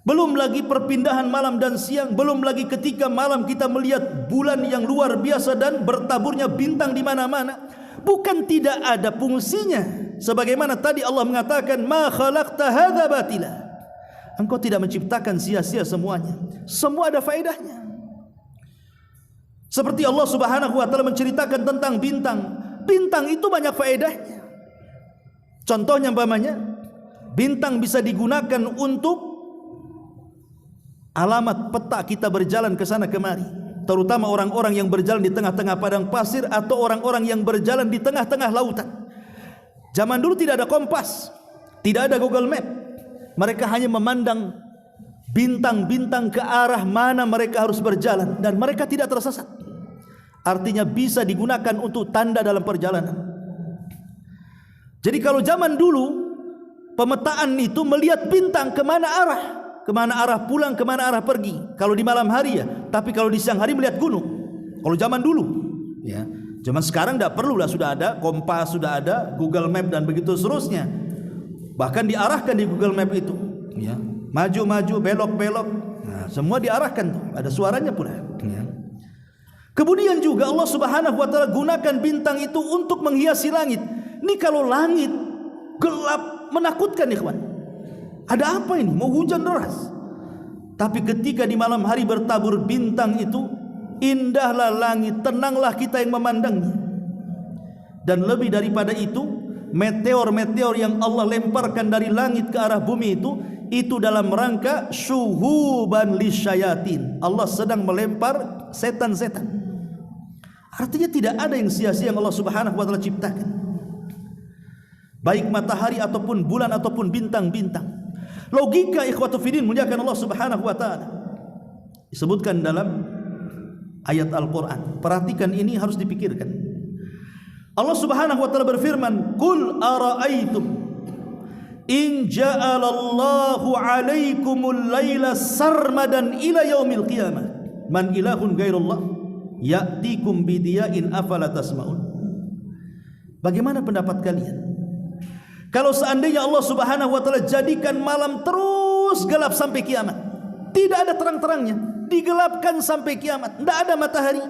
Belum lagi perpindahan malam dan siang, belum lagi ketika malam kita melihat bulan yang luar biasa dan bertaburnya bintang di mana-mana. Bukan tidak ada fungsinya, sebagaimana tadi Allah mengatakan, ma khalaqta hadza batila, Engkau tidak menciptakan sia-sia semuanya. Semua ada faedahnya. Seperti Allah Subhanahu wa taala menceritakan tentang bintang. Bintang itu banyak faedahnya. Contohnya umpamanya, bintang bisa digunakan untuk alamat peta kita berjalan ke sana kemari, terutama orang-orang yang berjalan di tengah-tengah padang pasir atau orang-orang yang berjalan di tengah-tengah lautan. Zaman dulu tidak ada kompas, tidak ada Google Map. Mereka hanya memandang bintang-bintang ke arah mana mereka harus berjalan dan mereka tidak tersesat. Artinya bisa digunakan untuk tanda dalam perjalanan. Jadi kalau zaman dulu pemetaan itu melihat bintang kemana arah pulang, kemana arah pergi. Kalau di malam hari ya, tapi kalau di siang hari melihat gunung. Kalau zaman dulu, ya. Zaman sekarang tidak perlu lah, sudah ada kompas, sudah ada Google Map dan begitu seterusnya. Bahkan diarahkan di Google Map itu, ya. Maju-maju, belok-belok, nah, semua diarahkan tuh, ada suaranya pula. Ya. Kemudian juga Allah Subhanahu wa taala gunakan bintang itu untuk menghiasi langit. Ini kalau langit gelap menakutkan ikhwan. Ada apa ini? Mau hujan deras. Tapi ketika di malam hari bertabur bintang itu, indahlah langit, tenanglah kita yang memandangnya. Dan lebih daripada itu, meteor-meteor yang Allah lemparkan dari langit ke arah bumi itu dalam rangka syuhuban lisyayatin. Allah sedang melempar setan-setan. Artinya tidak ada yang sia-sia yang Allah Subhanahu wa taala ciptakan. Baik matahari ataupun bulan ataupun bintang-bintang. Logika ikhwatu fiddin muliakan Allah Subhanahu wa taala disebutkan dalam ayat Al-Qur'an. Perhatikan, ini harus dipikirkan. Allah Subhanahu wa taala berfirman, "Qul ara'aitum in ja'alallahu 'alaikumul laila sarmadan ila yaumil qiyamah man ilahun ghairullah ya'tikum bidiya'in afala tasma'un." Bagaimana pendapat kalian kalau seandainya Allah Subhanahu wa taala jadikan malam terus gelap sampai kiamat, tidak ada terang-terangnya, digelapkan sampai kiamat, tidak ada matahari?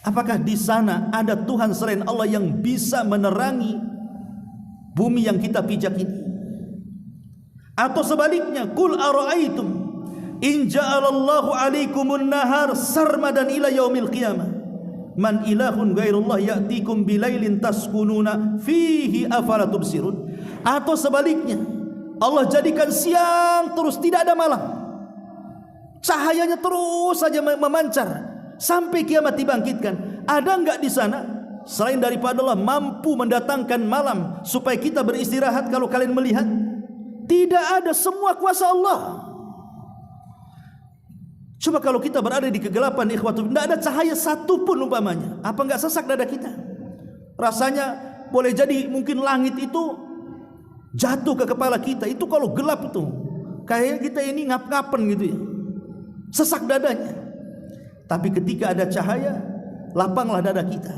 Apakah di sana ada Tuhan selain Allah yang bisa menerangi bumi yang kita pijak ini? Atau sebaliknya, qul ara'aitum in ja'alallahu 'alaikumun nahar sarmadan ila yaumil qiyamah man ilahun ghairullah ya'tikum bilailin taskununa fihi afala tubsirun. Atau sebaliknya, Allah jadikan siang terus tidak ada malam, cahayanya terus saja memancar sampai kiamat dibangkitkan. Ada enggak di sana selain daripada Allah mampu mendatangkan malam supaya kita beristirahat kalau kalian melihat? Tidak ada, semua kuasa Allah. Coba kalau kita berada di kegelapan ikhwatu, tidak ada cahaya satu pun umpamanya, apa enggak sesak dada kita? Rasanya boleh jadi mungkin langit itu jatuh ke kepala kita. Itu kalau gelap itu kayak kita ini ngap-ngapen gitu ya, sesak dadanya. Tapi ketika ada cahaya, lapanglah dada kita.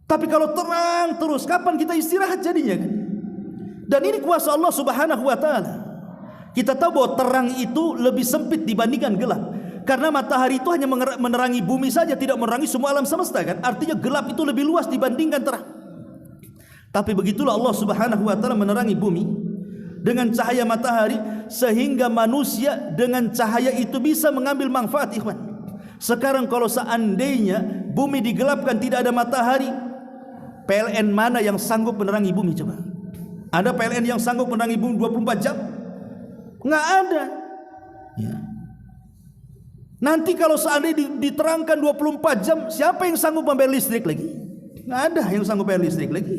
Tapi kalau terang terus, kapan kita istirahat jadinya kan? Dan ini kuasa Allah Subhanahu wa taala. Kita tahu bahwa terang itu lebih sempit dibandingkan gelap, karena matahari itu hanya menerangi bumi saja, tidak menerangi semua alam semesta kan. Artinya gelap itu lebih luas dibandingkan terang. Tapi begitulah Allah Subhanahu wa taala menerangi bumi dengan cahaya matahari, sehingga manusia dengan cahaya itu bisa mengambil manfaat ikhwan. Sekarang kalau seandainya bumi digelapkan, tidak ada matahari, PLN mana yang sanggup menerangi bumi coba? Ada PLN yang sanggup menerangi bumi 24 jam? Nggak ada ya. Nanti kalau seandainya diterangkan 24 jam, siapa yang sanggup membayar listrik lagi? Nggak ada yang sanggup bayar listrik lagi.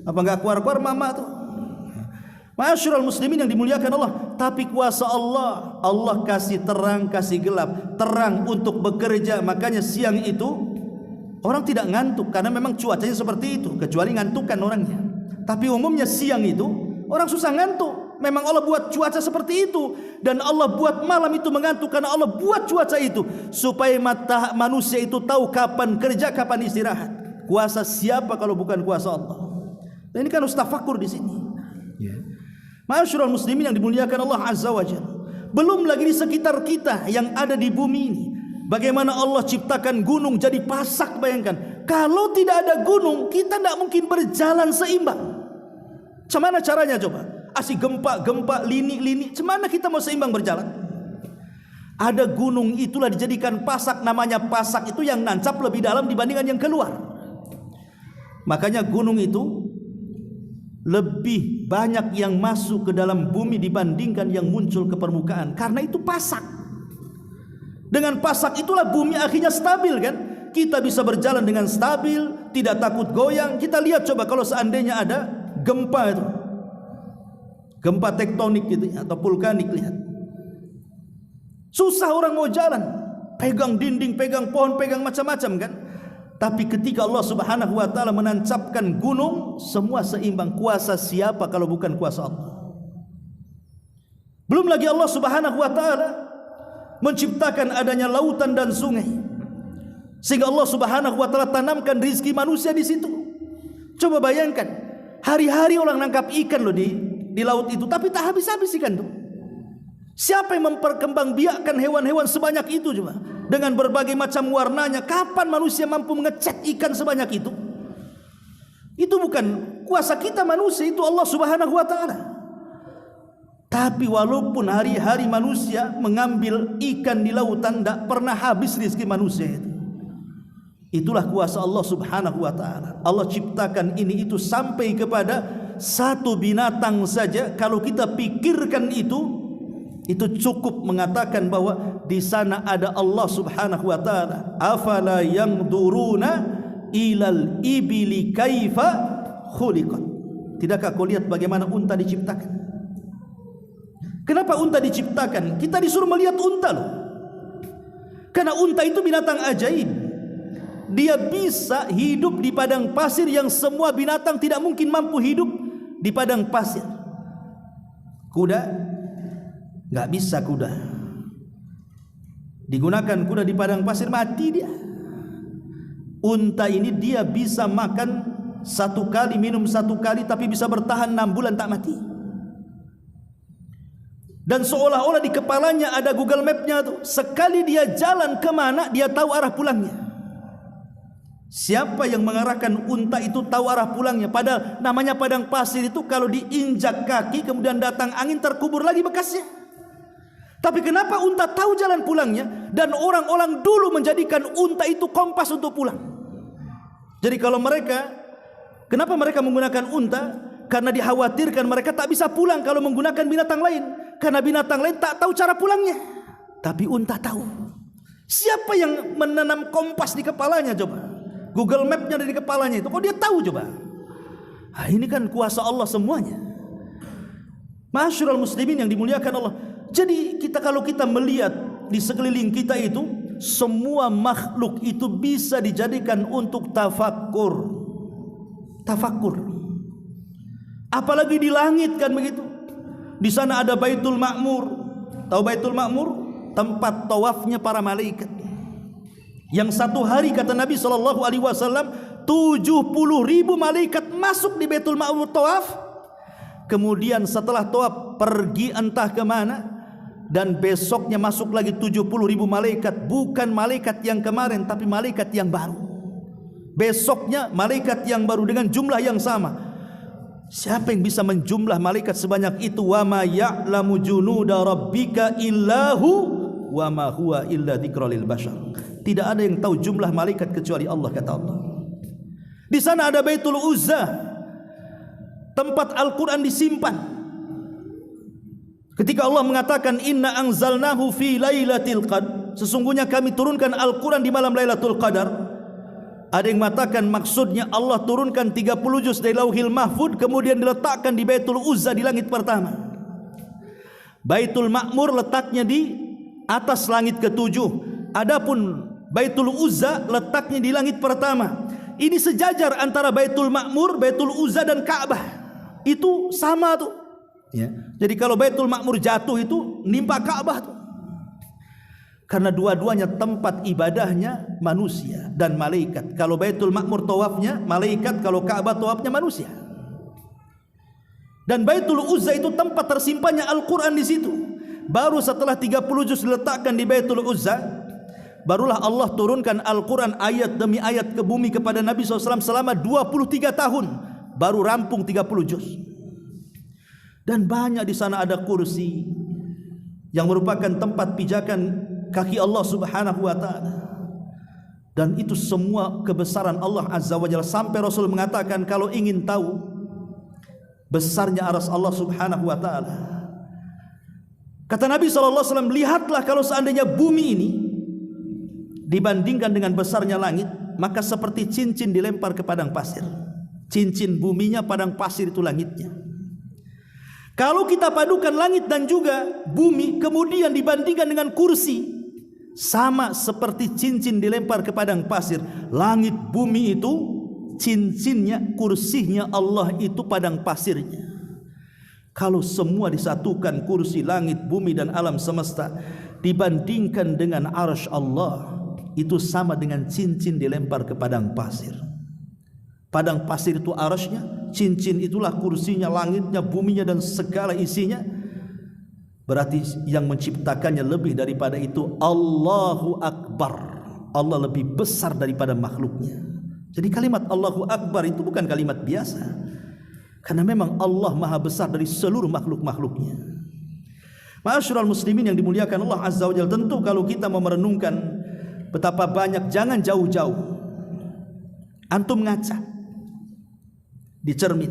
Apa nggak keluar-keluar mama tuh? Ma'asyiral muslimin yang dimuliakan Allah. Tapi kuasa Allah, Allah kasih terang, kasih gelap. Terang untuk bekerja, makanya siang itu orang tidak ngantuk, karena memang cuacanya seperti itu, kecuali ngantukkan orangnya. Tapi umumnya siang itu orang susah ngantuk. Memang Allah buat cuaca seperti itu, dan Allah buat malam itu mengantuk karena Allah buat cuaca itu supaya manusia itu tahu kapan kerja, kapan istirahat. Kuasa siapa kalau bukan kuasa Allah? Dan ini kan harus tafakur di sini. Ya. Ma'asyiral muslimin yang dimuliakan Allah Azza wa Jalla. Belum lagi di sekitar kita yang ada di bumi ini. Bagaimana Allah ciptakan gunung jadi pasak, bayangkan. Kalau tidak ada gunung, kita tidak mungkin berjalan seimbang. Bagaimana caranya coba? Asih gempa, lini. Cemana kita mau seimbang berjalan? Ada gunung itulah dijadikan pasak, namanya pasak itu yang nancap lebih dalam dibandingkan yang keluar. Makanya gunung itu lebih banyak yang masuk ke dalam bumi dibandingkan yang muncul ke permukaan, karena itu pasak. Dengan pasak itulah bumi akhirnya stabil kan? Kita bisa berjalan dengan stabil, tidak takut goyang. Kita lihat coba kalau seandainya ada gempa itu, gempa tektonik gitu atau vulkanik, lihat. Susah orang mau jalan, pegang dinding, pegang pohon, pegang macam-macam kan? Tapi ketika Allah Subhanahu wa taala menancapkan gunung, semua seimbang. Kuasa siapa kalau bukan kuasa Allah? Belum lagi Allah Subhanahu wa taala menciptakan adanya lautan dan sungai, sehingga Allah Subhanahu wa taala tanamkan rizki manusia di situ. Coba bayangkan, hari-hari orang nangkap ikan loh di laut itu, tapi tak habis-habis ikan tuh. Siapa yang memperkembangbiakkan hewan-hewan sebanyak itu coba? Dengan berbagai macam warnanya. Kapan manusia mampu mengecek ikan sebanyak itu? Itu bukan kuasa kita manusia, itu Allah Subhanahu wa taala. Tapi walaupun hari-hari manusia mengambil ikan di lautan, tidak pernah habis rezeki manusia itu. Itulah kuasa Allah Subhanahu wa taala. Allah ciptakan ini itu sampai kepada satu binatang saja. Kalau kita pikirkan itu cukup mengatakan bahwa di sana ada Allah Subhanahu wa taala. Afala yanzuruna ilal ibili kaifa khuliqat. Tidakkah kau lihat bagaimana unta diciptakan? Kenapa unta diciptakan? Kita disuruh melihat unta loh. Karena unta itu binatang ajaib. Dia bisa hidup di padang pasir yang semua binatang tidak mungkin mampu hidup di padang pasir. Kuda nggak bisa, kuda digunakan kuda di padang pasir mati dia. Unta ini dia bisa makan satu kali, minum satu kali, tapi bisa bertahan 6 bulan tak mati. Dan seolah-olah di kepalanya ada Google Map-nya tuh. Sekali dia jalan kemana, dia tahu arah pulangnya. Siapa yang mengarahkan unta itu tahu arah pulangnya. Padahal namanya padang pasir itu kalau diinjak kaki kemudian datang angin terkubur lagi bekasnya. Tapi kenapa unta tahu jalan pulangnya? Dan orang-orang dulu menjadikan unta itu kompas untuk pulang. Jadi kalau kenapa mereka menggunakan unta? Karena dikhawatirkan mereka tak bisa pulang kalau menggunakan binatang lain. Karena binatang lain tak tahu cara pulangnya. Tapi unta tahu. Siapa yang menanam kompas di kepalanya coba? Google Map-nya dari kepalanya itu. Kok dia tahu coba? Nah, ini kan kuasa Allah semuanya. Ma'asyiral muslimin yang dimuliakan Allah. Jadi kalau kita melihat di sekeliling kita itu, semua makhluk itu bisa dijadikan untuk tafakkur. Tafakkur. Apalagi di langit kan begitu. Di sana ada Baitul Ma'mur. Tahu Baitul Ma'mur? Tempat tawafnya para malaikat. Yang satu hari kata Nabi SAW 70.000 malaikat masuk di Baitul Ma'mur tawaf. Kemudian setelah tawaf pergi entah kemana. Dan besoknya masuk lagi 70.000 malaikat. Bukan malaikat yang kemarin, tapi malaikat yang baru. Besoknya malaikat yang baru dengan jumlah yang sama. Siapa yang bisa menjumlah malaikat sebanyak itu? Wa ma ya'lamu junuda rabbika illahu wa ma huwa illa dzikra lil bashar. Tidak ada yang tahu jumlah malaikat kecuali Allah, kata Allah. Di sana ada Baitul Uzza, tempat Al-Quran disimpan. Ketika Allah mengatakan inna anzalnahu fi lailatul qadar, sesungguhnya kami turunkan Al-Quran di malam Lailatul Qadar. Ada yang mengatakan maksudnya Allah turunkan 30 juz dari Lauhil Mahfud kemudian diletakkan di Baitul Uzza di langit pertama. Baitul Ma'mur letaknya di atas langit ke-7. Adapun Baitul Uzza letaknya di langit pertama. Ini sejajar antara Baitul Ma'mur, Baitul Uzza dan Ka'bah. Itu sama tuh. Ya. Jadi kalau Baitul Ma'mur jatuh itu nimpa Ka'bah tuh. Karena dua-duanya tempat ibadahnya manusia dan malaikat. Kalau Baitul Ma'mur tawafnya malaikat, kalau Ka'bah tawafnya manusia. Dan Baitul Uzza itu tempat tersimpannya Al-Quran di situ. Baru setelah 30 juz diletakkan di Baitul Uzza, barulah Allah turunkan Al-Quran ayat demi ayat ke bumi kepada Nabi SAW selama 23 tahun. Baru rampung 30 juz. Dan banyak di sana ada kursi yang merupakan tempat pijakan kaki Allah Subhanahu wa taala. Dan itu semua kebesaran Allah Azza wa Jalla, sampai Rasul mengatakan kalau ingin tahu besarnya arsy Allah Subhanahu wa taala, kata Nabi SAW, lihatlah kalau seandainya bumi ini dibandingkan dengan besarnya langit, maka seperti cincin dilempar ke padang pasir. Cincin buminya, padang pasir itu langitnya. Kalau kita padukan langit dan juga bumi, kemudian dibandingkan dengan kursi, sama seperti cincin dilempar ke padang pasir. Langit bumi itu cincinnya, kursinya Allah itu padang pasirnya. Kalau semua disatukan, kursi, langit, bumi dan alam semesta, dibandingkan dengan arsy Allah, itu sama dengan cincin dilempar ke padang pasir. Padang pasir itu arsy-nya, cincin itulah kursinya, langitnya, buminya dan segala isinya. Berarti yang menciptakannya lebih daripada itu Allahu Akbar. Allah lebih besar daripada makhluknya. Jadi kalimat Allahu Akbar itu bukan kalimat biasa, karena memang Allah maha besar dari seluruh makhluk-makhluknya. Ma'asyiral muslimin yang dimuliakan Allah Azza wa Jalla, tentu kalau kita mau merenungkan betapa banyak, jangan jauh-jauh. Antum ngaca di cermin,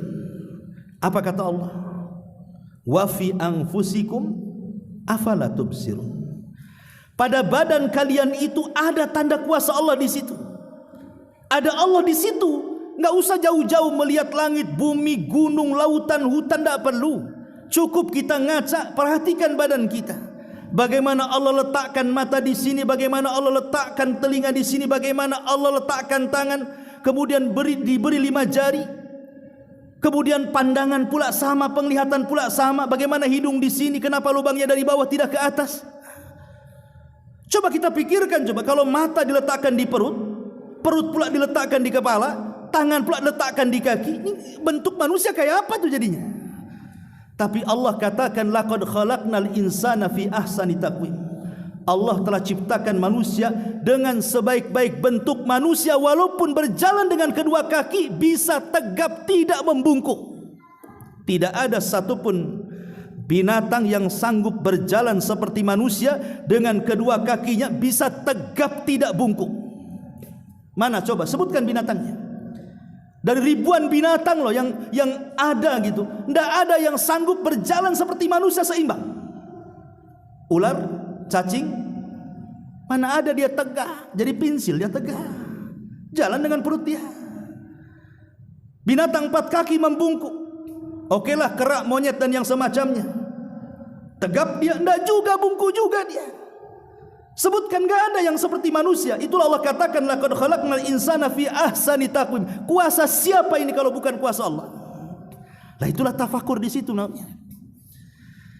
apa kata Allah? Wa fi anfusikum afala tubsirun. Pada badan kalian itu ada tanda kuasa Allah di situ. Ada Allah di situ. Enggak usah jauh-jauh melihat langit, bumi, gunung, lautan, hutan, tidak perlu. Cukup kita ngaca, perhatikan badan kita. Bagaimana Allah letakkan mata di sini, bagaimana Allah letakkan telinga di sini, bagaimana Allah letakkan tangan, kemudian diberi 5 jari. Kemudian pandangan pula sama, penglihatan pula sama. Bagaimana hidung di sini, kenapa lubangnya dari bawah tidak ke atas? Coba kita pikirkan, coba kalau mata diletakkan di perut, perut pula diletakkan di kepala, tangan pula diletakkan di kaki, ini bentuk manusia kayak apa tuh jadinya? Tapi Allah katakan laqad khalaqnal insana fi ahsani taqwim. Allah telah ciptakan manusia dengan sebaik-baik bentuk manusia, walaupun berjalan dengan kedua kaki bisa tegap, tidak membungkuk. Tidak ada satupun binatang yang sanggup berjalan seperti manusia dengan kedua kakinya bisa tegap, tidak bungkuk. Mana coba sebutkan binatangnya? Dari ribuan binatang loh yang ada gitu, tidak ada yang sanggup berjalan seperti manusia seimbang. Ular, cacing, mana ada dia tegak, jadi pensil dia tegak, jalan dengan perut dia. Binatang 4 kaki membungkuk, okelah kerak, monyet dan yang semacamnya, tegap dia, enggak juga, bungkuk juga dia. Sebutkan, enggak ada yang seperti manusia. Itulah Allah katakan laqad khalaqnal insana fi ahsani taqwim. Kuasa siapa ini kalau bukan kuasa Allah? Lah itulah tafakur di situ namanya.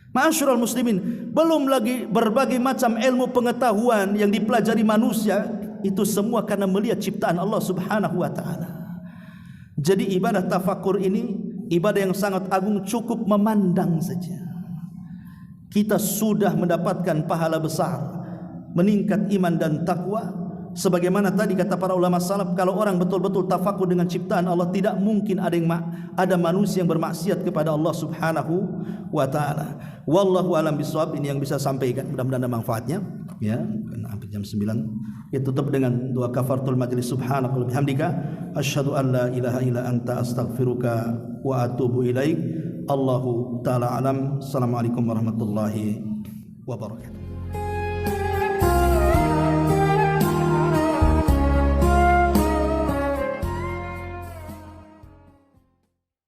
Ma'asyiral muslimin, belum lagi berbagai macam ilmu pengetahuan yang dipelajari manusia, itu semua karena melihat ciptaan Allah Subhanahu wa taala. Jadi ibadah tafakur ini ibadah yang sangat agung, cukup memandang saja kita sudah mendapatkan pahala besar, meningkat iman dan takwa. Sebagaimana tadi kata para ulama salaf, kalau orang betul-betul tafakur dengan ciptaan Allah, tidak mungkin ada manusia yang bermaksiat kepada Allah Subhanahu wa taala. Wallahu alam bisawab. Ini yang bisa sampaikan, mudah-mudahan ada manfaatnya ya. Karena hampir jam 9. Kita tutup dengan doa kafaratul majlis. Subhanaka wa bihamdika asyhadu an la ilaha illa anta astaghfiruka wa atubu ilaik. Allahu taala alam. Assalamualaikum warahmatullahi wabarakatuh.